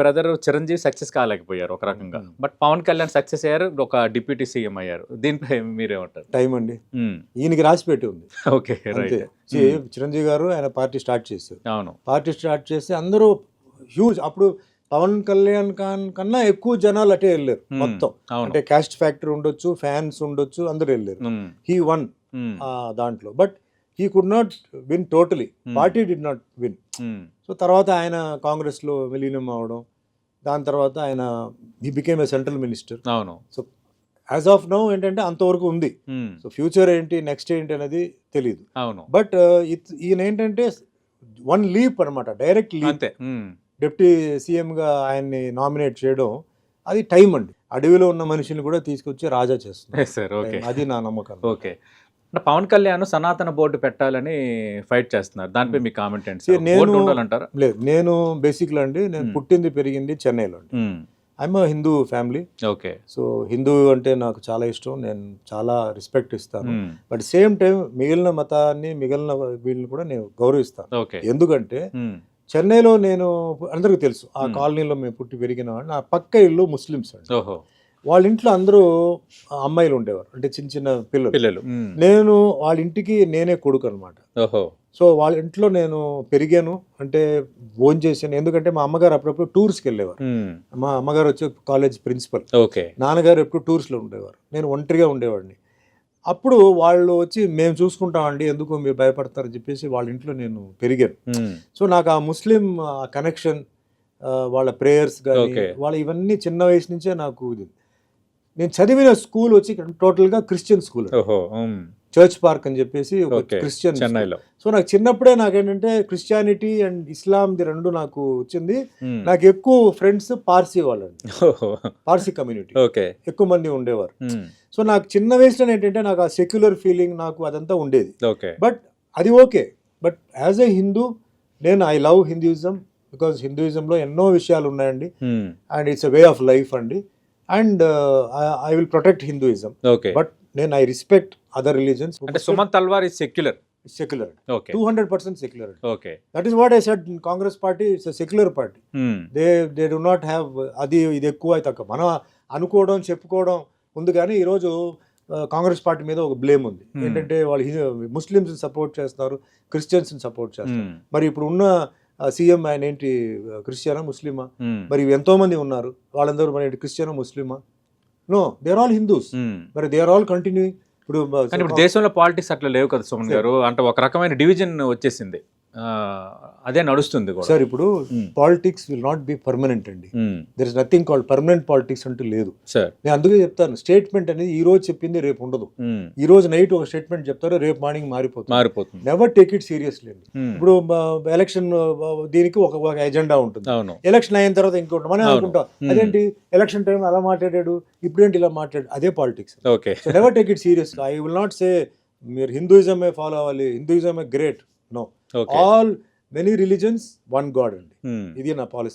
Brother Chiranjeevi success కాలేకపోయారు ఒక రకంగా. But Pawan Kalyan success అయ్యారు, ఒక డిప్యూటీ సీఎం అయ్యారు. దీనిపై మీరేమంటారు? టైం అండి, ఈయనకి రాసి పెట్టి ఉంది. Okay, right. చిరంజీవి గారు ఆయన పార్టీ స్టార్ట్ చేశారు. అవును, పార్టీ స్టార్ట్ చేసి అందరూ హ్యూజ్, అప్పుడు పవన్ కళ్యాణ్ కన్నా ఎక్కువ జనాలు అటే వెళ్ళారు మొత్తం. అంటే క్యాస్ట్ ఫ్యాక్టరీ ఉండొచ్చు, ఫ్యాన్స్ ఉండొచ్చు, అందరూ వెళ్ళారు. హీ వన్ దాంట్లో, but he could not win totally. Party did not win. So తర్వాత ఆయన కాంగ్రెస్లో విలీనం అవడం, దాని తర్వాత ఆయన he became a central minister. అవును. సో యాజ్ ఆఫ్ నౌ ఏంటంటే అంతవరకు ఉంది. సో ఫ్యూచర్ ఏంటి, నెక్స్ట్ ఏంటి అనేది తెలియదు. అవును. బట్ ఈయన ఏంటంటే వన్ లీప్ అనమాట, డైరెక్ట్ లీప్. డిప్యూటీ సీఎంగా ఆయన్ని నామినేట్ చేయడం అది టైం అండి. అడవిలో ఉన్న మనిషిని కూడా తీసుకొచ్చి రాజా చేస్తున్నారు. అది నా నమ్మకం. ఓకే. పవన్ కళ్యాణ్ సనాతన బోర్డు పెట్టాలని ఫైట్ చేస్తున్నారు. దానిపై మీ కామెంట్ ఏంటి? లేదు, నేను బేసిక్లో అండి, నేను పుట్టింది పెరిగింది చెన్నైలో అండి. I'm Hindu family. Okay. So Hindu అంటే నాకు చాలా ఇష్టం, నేను చాలా రెస్పెక్ట్ ఇస్తాను. బట్ సేమ్ టైం మిగిలిన మతాన్ని, మిగిలిన వీళ్ళని కూడా నేను గౌరవిస్తాను. ఎందుకంటే చెన్నైలో నేను, అందరికీ తెలుసు, ఆ కాలనీలో మేము పుట్టి పెరిగిన వాడిని. నా పక్క ఇల్లు ముస్లిమ్స్ అండి. వాళ్ళ ఇంట్లో అందరూ అమ్మాయిలు ఉండేవారు, అంటే చిన్న చిన్న పిల్లలు. నేను వాళ్ళ ఇంటికి నేనే కొడుకు అనమాట. సో వాళ్ళ ఇంట్లో నేను పెరిగాను, అంటే భోజనం చేశాను. ఎందుకంటే మా అమ్మగారు అప్పుడప్పుడు టూర్స్కి వెళ్ళేవారు. మా అమ్మగారు వచ్చి కాలేజ్ ప్రిన్సిపల్, నాన్నగారు ఎప్పుడు టూర్స్లో ఉండేవారు, నేను ఒంటరిగా ఉండేవాడిని. అప్పుడు వాళ్ళు వచ్చి మేము చూసుకుంటామండి, ఎందుకు మీరు భయపడతారని చెప్పేసి వాళ్ళ ఇంట్లో నేను పెరిగాను. సో నాకు ఆ ముస్లిం కనెక్షన్, వాళ్ళ ప్రేయర్స్ కానీ, వాళ్ళ ఇవన్నీ చిన్న వయసు నుంచే నాకు ఇది. నేను చదివిన స్కూల్ వచ్చి టోటల్గా క్రిస్టియన్ స్కూల్, చర్చ్ పార్క్ అని చెప్పేసి క్రిస్టియన్ చెన్నైలో. సో నాకు చిన్నప్పుడే నాకేంటంటే క్రిస్టియానిటీ అండ్ ఇస్లాం రెండు నాకు వచ్చింది. నాకు ఎక్కువ ఫ్రెండ్స్ పార్సీ వాళ్ళండి, పార్సీ కమ్యూనిటీ ఎక్కువ మంది ఉండేవారు. సో నాకు చిన్న వయసులో ఏంటంటే నాకు ఆ సెక్యులర్ ఫీలింగ్, నాకు అదంతా ఉండేది. బట్ అది okay. But as a Hindu నేను ఐ లవ్ హిందూయిజం, బికాజ్ హిందూయిజంలో ఎన్నో విషయాలు ఉన్నాయండి, and it's a way of life అండి. And I will protect Hinduism. But నేను ఐ రెస్పెక్ట్ అదర్ రిలీజన్స్. అంటే Suman Talwar is secular. 200% secular. That is what I said. Congress party is a secular party. They do not have అది ఇది ఎక్కువ తక్కువ మనం అనుకోవడం చెప్పుకోవడం ఉంది. కానీ ఈరోజు కాంగ్రెస్ పార్టీ మీద ఒక బ్లేమ్ ఉంది. ఏంటంటే వాళ్ళు ముస్లిమ్స్ సపోర్ట్ చేస్తున్నారు, క్రిస్టియన్స్ సపోర్ట్ చేస్తారు. మరి ఇప్పుడు ఉన్న సీఎం ఆయన ఏంటి, క్రిస్టియనా ముస్లిమా? మరి ఎంతో మంది ఉన్నారు, వాళ్ళందరూ మరి క్రిస్టియనా ముస్లిమా? No, they are all Hindus. మరి దే ఆర్ ఆల్ కంటిన్యూయింగ్. ఇప్పుడు దేశంలో పాలిటిక్స్ అట్లా లేవు కదా సుమన్ గారు, అంటే ఒక రకమైన డివిజన్ వచ్చేసింది, అదే నడుస్తుంది సార్. ఇప్పుడు politics will not be permanent అండి. There is nothing called permanent politics అంటూ లేదు. నేను అందుకే చెప్తాను, స్టేట్మెంట్ అనేది ఈ రోజు చెప్పింది రేపు ఉండదు. ఈ రోజు నైట్ ఒక స్టేట్మెంట్ చెప్తారు, రేపు మార్నింగ్ మారిపోతుంది. నెవర్ టేక్ ఇట్ సీరియస్లీ అండి. ఇప్పుడు ఎలక్షన్ దీనికి ఒక ఎజెండా ఉంటుంది, ఎలక్షన్ అయిన తర్వాత ఇంకోటి మనం అనుకుంటాం, అదేంటి ఎలక్షన్ టైం అలా మాట్లాడాడు, ఇప్పుడేంటి ఇలా మాట్లాడు, అదే politics. Never take it serious. I will not say మీరు హిందూయిజమే ఫాలో అవ్వాలి, హిందూయిజమే great. No, all many religions one God అండి. ఇది నా పాలసీ.